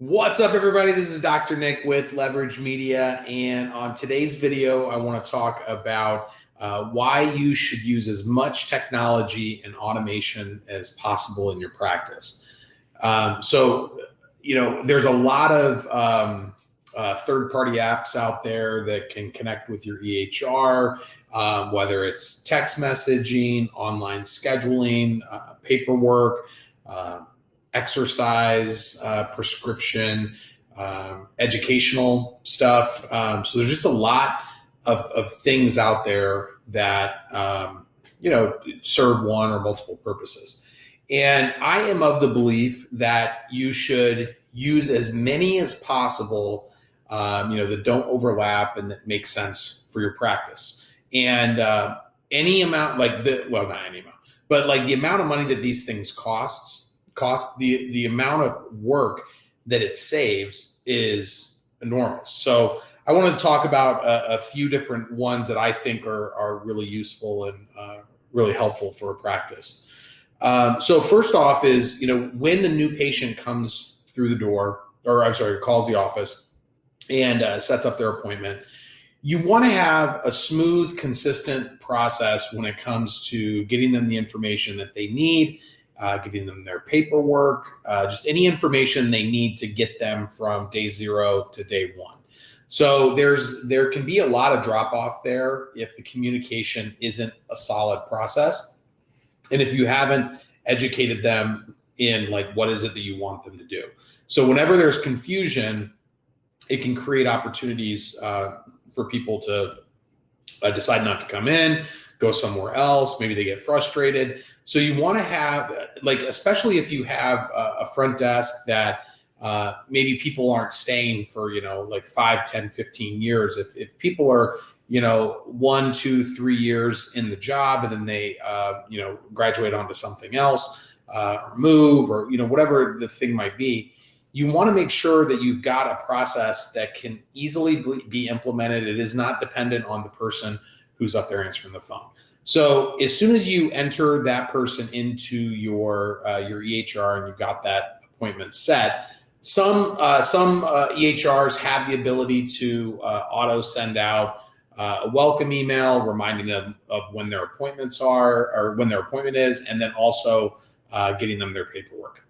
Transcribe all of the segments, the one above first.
What's up, everybody? This is Dr. Nick with Leverage Media, and on today's video, I want to talk about why you should use as much technology and automation as possible in your practice. There's a lot of third-party apps out there that can connect with your EHR, whether it's text messaging, online scheduling, paperwork, exercise, prescription, educational stuff. So there's just a lot of things out there that, serve one or multiple purposes. And I am of the belief that you should use as many as possible, that don't overlap and that make sense for your practice. And any amount, not any amount, but like the amount of money that these things cost the amount of work that it saves is enormous. So I want to talk about a few different ones that I think are really useful and really helpful for a practice. So first off is, when the new patient comes through the door, calls the office and sets up their appointment, you want to have a smooth, consistent process when it comes to getting them the information that they need, getting them their paperwork, just any information they need to get them from day 0 to day 1. So there can be a lot of drop off there if the communication isn't a solid process. And if you haven't educated them in what is it that you want them to do. So whenever there's confusion, it can create opportunities for people to decide not to come in, go somewhere else. Maybe they get frustrated. So you want to have, especially if you have a front desk that maybe people aren't staying for, 5, 10, 15 years. If people are, 1, 2, 3 years in the job and then they, graduate onto something else, or move, or, whatever the thing might be, you want to make sure that you've got a process that can easily be implemented. It is not dependent on the person who's up there answering the phone. So as soon as you enter that person into your EHR and you've got that appointment set, some EHRs have the ability to auto send out a welcome email reminding them of when their appointments are or when their appointment is, and then also getting them their paperwork.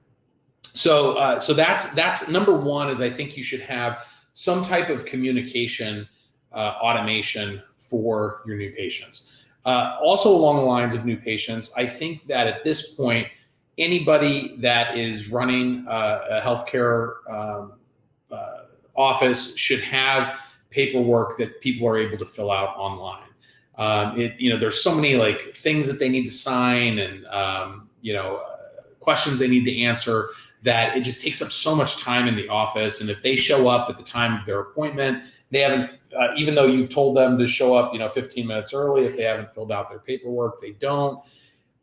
So that's number one. Is I think you should have some type of communication automation for your new patients. Also along the lines of new patients, I think that at this point, anybody that is running a healthcare office should have paperwork that people are able to fill out online. There's so many things that they need to sign and questions they need to answer that it just takes up so much time in the office. And if they show up at the time of their appointment, they haven't, even though you've told them to show up, 15 minutes early, if they haven't filled out their paperwork, they don't,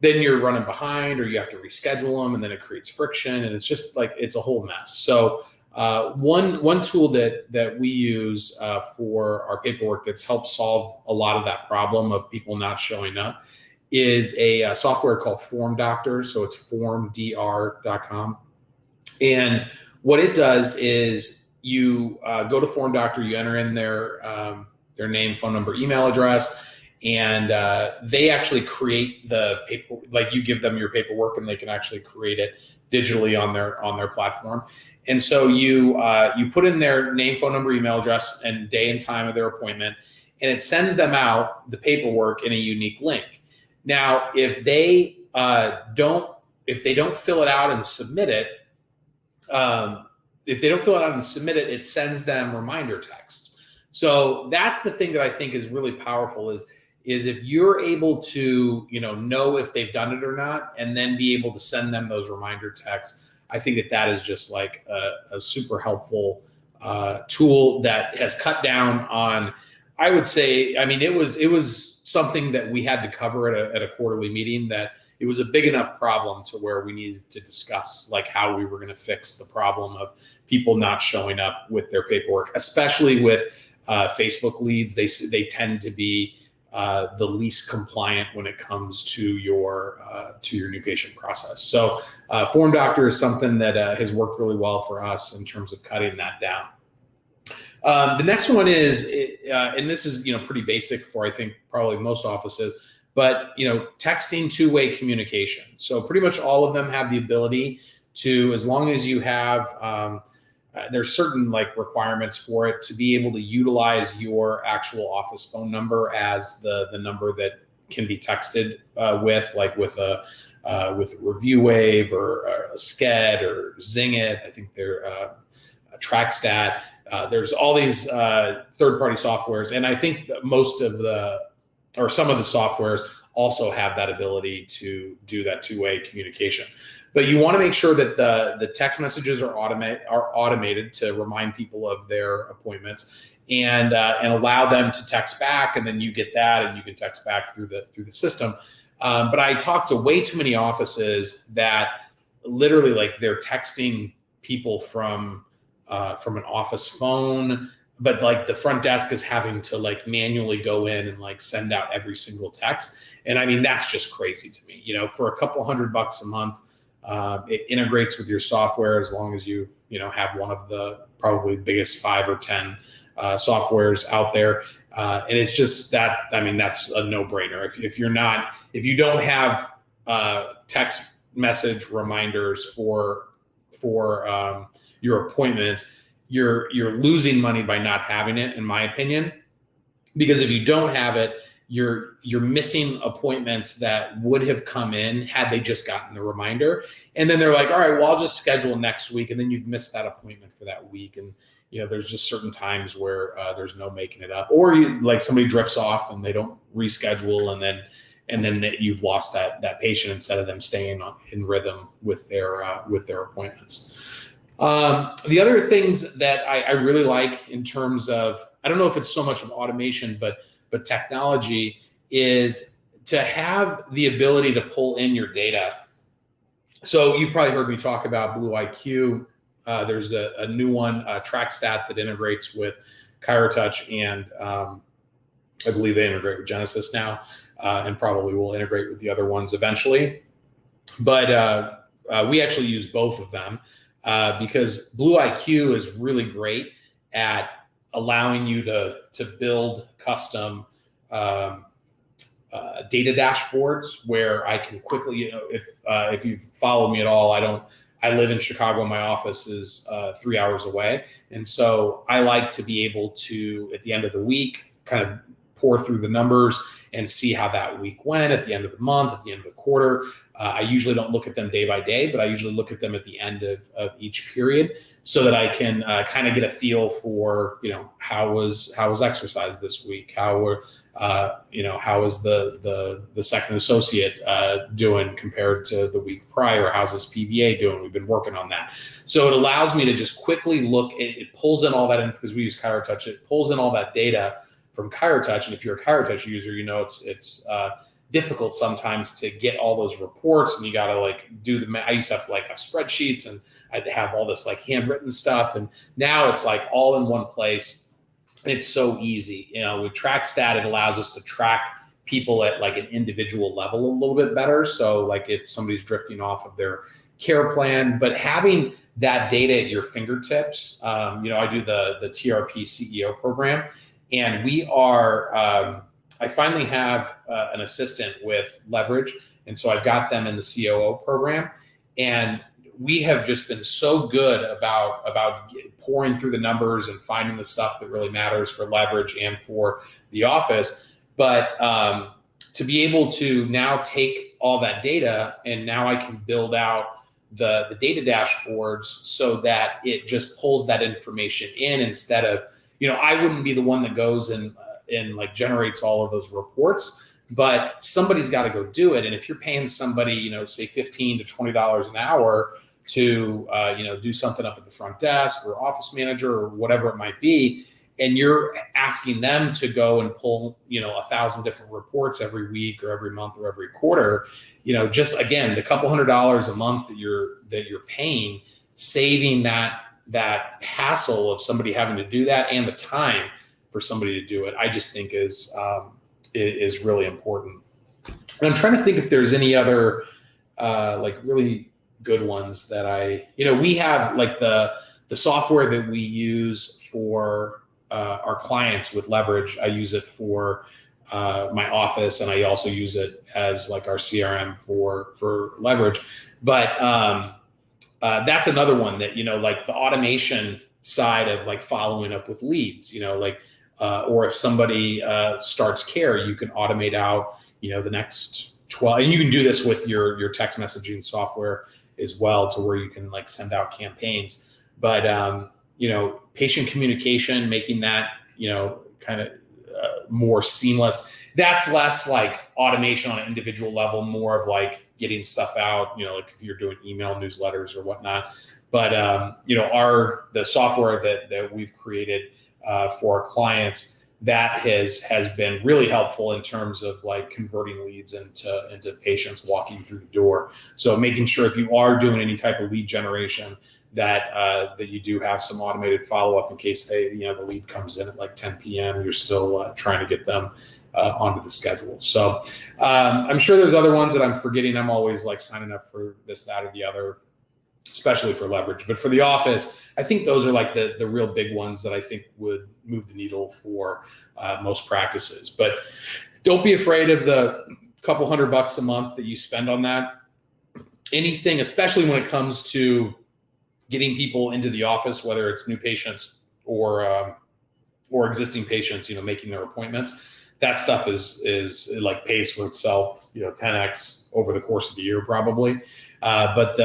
then you're running behind or you have to reschedule them, and then it creates friction, and it's just it's a whole mess. So one tool that we use for our paperwork that's helped solve a lot of that problem of people not showing up is a software called Form Doctors. So it's formdr.com. And what it does is you go to Form Doctor, you enter in their name, phone number, email address, and they actually create the paper. You give them your paperwork, and they can actually create it digitally on their platform. And so you put in their name, phone number, email address, and day and time of their appointment, and it sends them out the paperwork in a unique link. Now, if they don't fill it out and submit it. It sends them reminder texts. So that's the thing that I think is really powerful is if you're able to, know if they've done it or not, and then be able to send them those reminder texts. I think that is just a super helpful tool that has cut down on, I would say, it was something that we had to cover at a quarterly meeting, that it was a big enough problem to where we needed to discuss how we were going to fix the problem of people not showing up with their paperwork, especially with Facebook leads. They tend to be the least compliant when it comes to your new patient process. So Form Doctor is something that has worked really well for us in terms of cutting that down. The next one is, and this is pretty basic for I think probably most offices, but texting two-way communication. So pretty much all of them have the ability to, as long as you have, there's certain requirements for it to be able to utilize your actual office phone number as the number that can be texted with a 𝑬𝑴𝑩 or a 𝐍𝐞𝐰 or 𝐏𝐚𝐭𝐢𝐞𝐧𝐭. I think they're TrackStat. There's all these third-party softwares, and I think that some of the softwares also have that ability to do that two-way communication. But you want to make sure that the text messages are automated to remind people of their appointments, and allow them to text back, and then you get that, and you can text back through the system. But I talked to way too many offices that literally they're texting people from an office phone, but the front desk is having to manually go in and send out every single text. And I mean, that's just crazy to me. For a couple $100 a month, it integrates with your software as long as you have one of the probably biggest 5 or 10 softwares out there. And it's just that, I mean, that's a no-brainer. If you don't have text message reminders for your appointments, you're losing money by not having it, in my opinion. Because if you don't have it, you're missing appointments that would have come in had they just gotten the reminder. And then they're like, all right, well, I'll just schedule next week. And then you've missed that appointment for that week. And, there's just certain times where there's no making it up, or somebody drifts off and they don't reschedule. And then you've lost that patient instead of them staying in rhythm with their appointments. The other things that I really like in terms of, I don't know if it's so much of automation, but technology, is to have the ability to pull in your data. So you've probably heard me talk about Blue IQ. There's a new one, TrackStat, that integrates with ChiroTouch, and I believe they integrate with Genesis now, and probably will integrate with the other ones eventually. But we actually use both of them because Blue IQ is really great at allowing you to build custom data dashboards where I can quickly, if you've followed me at all, I live in Chicago. My office is 3 hours away. And so I like to be able to, at the end of the week, kind of pour through the numbers and see how that week went at the end of the month, at the end of the quarter. I usually don't look at them day by day, but I usually look at them at the end of each period so that I can kind of get a feel for, how was exercise this week? How is the second associate doing compared to the week prior? How's this PVA doing? We've been working on that. So it allows me to just quickly look. It pulls in all that in, because we use ChiroTouch. It pulls in all that data from ChiroTouch. And if you're a ChiroTouch user, it's difficult sometimes to get all those reports, and you got to do I used to have to have spreadsheets, and I'd have all this handwritten stuff. And now it's all in one place. It's so easy. With TrackStat, it allows us to track people at an individual level a little bit better. So if somebody's drifting off of their care plan, but having that data at your fingertips, I do the TRP CEO program, and we are, I finally have an assistant with Leverage. And so I've got them in the COO program, and we have just been so good about pouring through the numbers and finding the stuff that really matters for Leverage and for the office. But to be able to now take all that data, and now I can build out the data dashboards so that it just pulls that information in, instead of, I wouldn't be the one that goes and generates all of those reports, but somebody's got to go do it. And if you're paying somebody, say $15 to $20 an hour to, do something up at the front desk or office manager or whatever it might be, and you're asking them to go and pull, 1,000 different reports every week or every month or every quarter, just again, the couple $100 a month that you're paying, saving that hassle of somebody having to do that and the time for somebody to do it, I just think is is really important. And I'm trying to think if there's any other like really good ones that we have, like the software that we use for our clients with Leverage. I use it for my office, and I also use it as like our CRM for Leverage. But that's another one that, like the automation side of like following up with leads, or if somebody starts care, you can automate out, the next 12, and you can do this with your text messaging software as well, to where you can like send out campaigns. But, patient communication, making that, kind of more seamless. That's less like automation on an individual level, more of like getting stuff out, like if you're doing email newsletters or whatnot. But, the software that we've created for our clients, that has been really helpful in terms of like converting leads into patients walking through the door. So making sure if you are doing any type of lead generation, that you do have some automated follow-up in case the lead comes in at like 10 p.m. You're still trying to get them onto the schedule. So I'm sure there's other ones that I'm forgetting. I'm always like signing up for this, that, or the other, especially for Leverage. But for the office, I think those are like the real big ones that I think would move the needle for most practices. But don't be afraid of the couple $100 a month that you spend on that. Anything, especially when it comes to getting people into the office, whether it's new patients or existing patients, making their appointments, that stuff is like pays for itself, 10x over the course of the year probably. But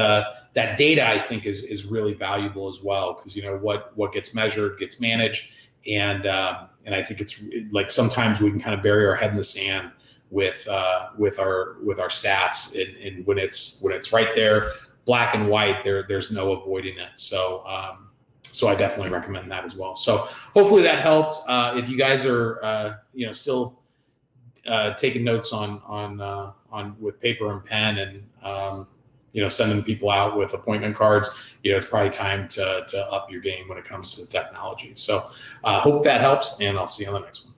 that data, I think, is really valuable as well, because what gets measured gets managed, and I think it's like sometimes we can kind of bury our head in the sand with our stats, and when it's right there, black and white, there's no avoiding it. So I definitely recommend that as well. So hopefully that helped. If you guys are still taking notes on with paper and pen, and sending people out with appointment cards, it's probably time to up your game when it comes to technology. So hope that helps, and I'll see you on the next one.